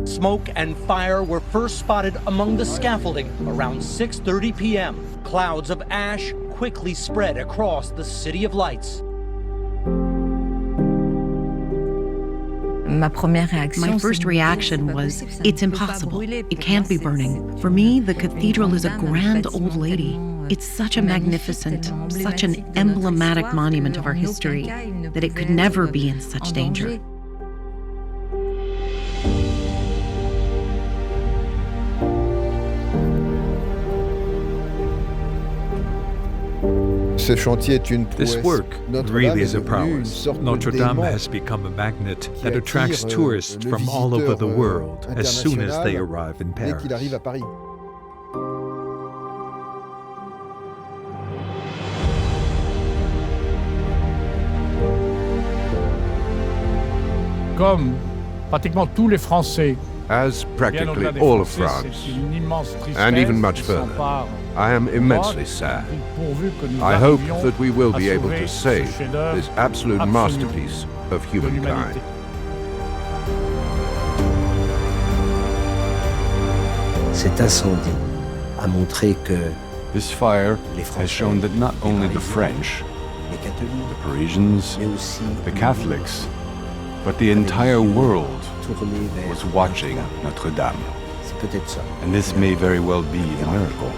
Smoke and fire were first spotted among the scaffolding around 6:30 p.m. Clouds of ash quickly spread across the City of Lights. My first reaction was, it's impossible. It can't be burning. For me, the cathedral is a grand old lady. It's such a magnificent, such an emblematic monument of our history that it could never be in such danger. This work really is a prowess. Notre Dame has become a magnet that attracts tourists from all over the world as soon as they arrive in Paris. Comme pratiquement tous les Français, as practically all of France, and even much further, I am immensely sad. I hope that we will be able to save this absolute masterpiece of humankind. Cet incendie a montré que this fire has shown that not only the French, the Parisians, the Catholics, but the entire world was watching Notre Dame. And this may very well be the miracle.